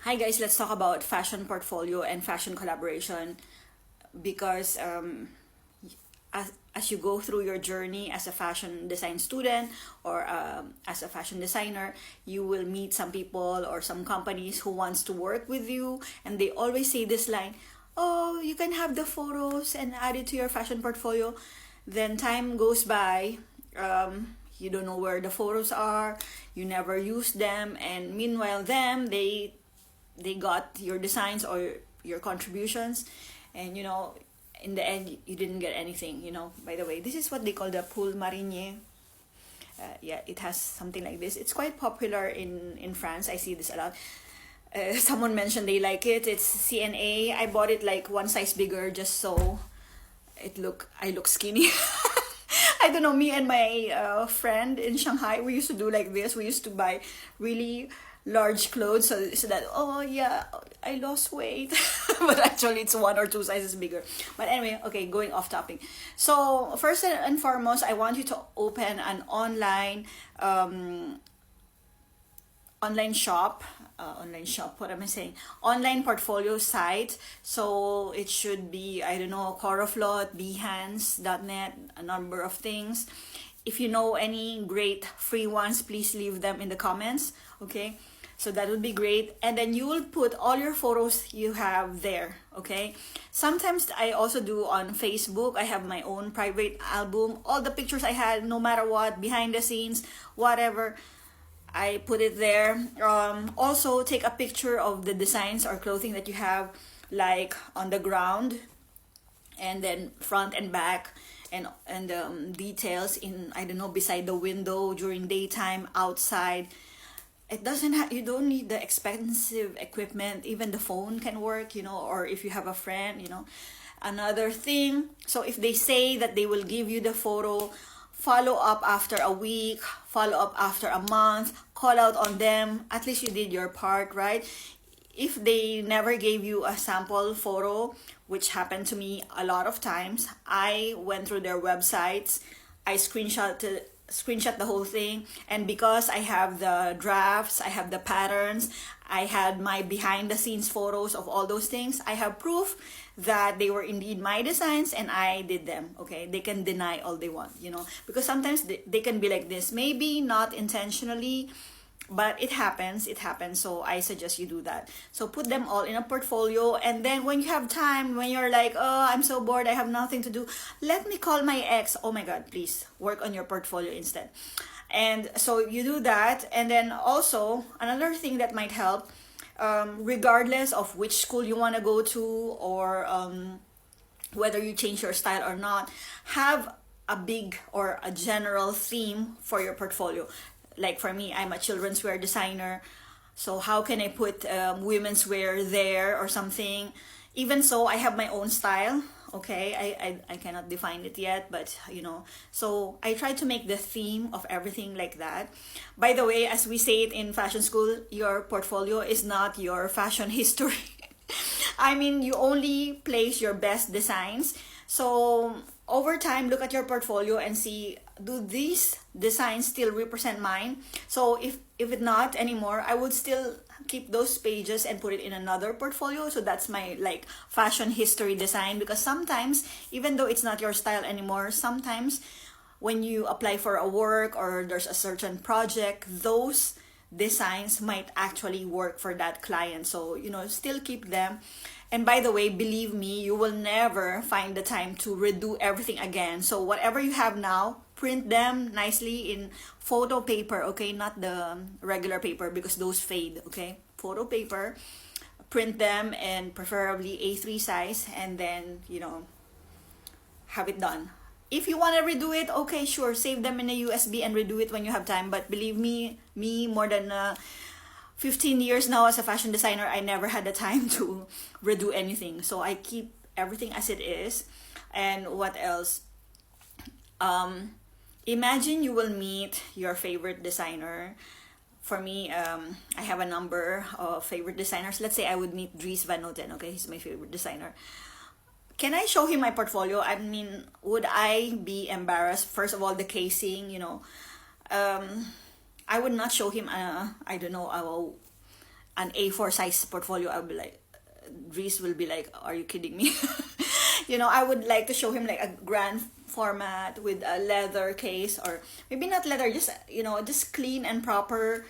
Hi guys, let's talk about fashion portfolio and fashion collaboration because as you go through your journey as a fashion design student or as a fashion designer, you will meet some people or some companies who wants to work with you, and they always say this line, "Oh, you can have the photos and add it to your fashion portfolio." Then time goes by, you don't know where the photos are, you never use them, and meanwhile they got your designs or your contributions, and in the end you didn't get anything. By the way, this is what they call the pool marinier. Yeah, it has something like this. It's quite popular in France. I see this a lot. Someone mentioned they like it. It's CNA. I bought it like one size bigger just so I look skinny. I don't know, me and my friend in Shanghai, we used to do like this. We used to buy really large clothes so that, oh yeah, I lost weight. But actually it's one or two sizes bigger. But anyway, okay, going off topic. So first and foremost, I want you to open an online shop, what am I saying, online portfolio site. So it should be, I don't know, Coroflot, Behance.net, a number of things. If you know any great free ones, please leave them in the comments. Okay, so that would be great. And then you will put all your photos you have there. Okay, sometimes I also do on Facebook. I have my own private album, all the pictures I had, no matter what, behind the scenes, whatever, I put it there. Also, take a picture of the designs or clothing that you have, like on the ground, and then front and back, and details in, I don't know, beside the window during daytime, outside. It doesn't have, you don't need the expensive equipment. Even the phone can work, or if you have a friend. Another thing, so if they say that they will give you the photo, follow up after a week, follow up after a month, call out on them. At least you did your part, right? If they never gave you a sample photo, which happened to me a lot of times, I went through their websites, I screenshot the whole thing, and because I have the drafts, I have the patterns, I had my behind the scenes photos of all those things, I have proof that they were indeed my designs and I did them. Okay, they can deny all they want, because sometimes they can be like this, maybe not intentionally, but it happens. So I suggest you do that. So put them all in a portfolio, and then when you have time, when you're like, oh, I'm so bored, I have nothing to do, let me call my ex. Oh my god, please work on your portfolio instead. And so you do that. And then also another thing that might help, regardless of which school you want to go to, or whether you change your style or not, have a big or a general theme for your portfolio. Like for me, I'm a children's wear designer, so how can I put women's wear there or something? Even so, I have my own style. Okay, I cannot define it yet, but so I try to make the theme of everything like that. By the way, as we say it in fashion school, your portfolio is not your fashion history. I mean, you only place your best designs. So over time, look at your portfolio and see, do these designs still represent mine? So if it not anymore, I would still keep those pages and put it in another portfolio. So that's my like fashion history design, because sometimes, even though it's not your style anymore, sometimes when you apply for a work or there's a certain project, those designs might actually work for that client. So still keep them. And by the way, believe me, you will never find the time to redo everything again. So whatever you have now, print them nicely in photo paper, okay? Not the regular paper, because those fade, okay? Photo paper, print them, and preferably A3 size, and then, have it done. If you want to redo it, okay, sure, save them in a USB and redo it when you have time. But believe me, more than 15 years now as a fashion designer, I never had the time to redo anything. So I keep everything as it is. And what else? Imagine you will meet your favorite designer. For me, I have a number of favorite designers. Let's say I would meet Dries Van Noten. Okay, he's my favorite designer. Can I show him my portfolio? I mean, would I be embarrassed? First of all, the casing, I would not show him, I don't know, an A4 size portfolio, I'll be like, Reese will be like, are you kidding me? I would like to show him like a grand format with a leather case, or maybe not leather, just just clean and proper.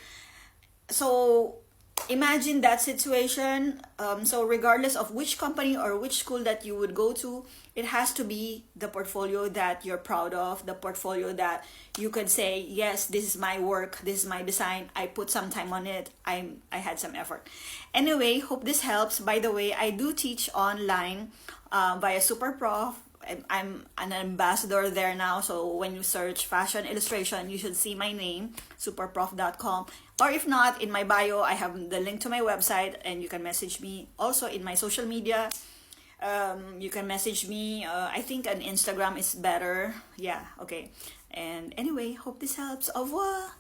So imagine that situation. So regardless of which company or which school that you would go to, it has to be the portfolio that you're proud of, the portfolio that you could say, yes, this is my work, this is my design, I put some time on it, I had some effort. Anyway, hope this helps. By the way, I do teach online via Super Prof. I'm an ambassador there now, so when you search fashion illustration, you should see my name, superprof.com. Or if not, in my bio, I have the link to my website, and you can message me also in my social media. You can message me. I think on Instagram is better. Yeah, okay. And anyway, hope this helps. Au revoir.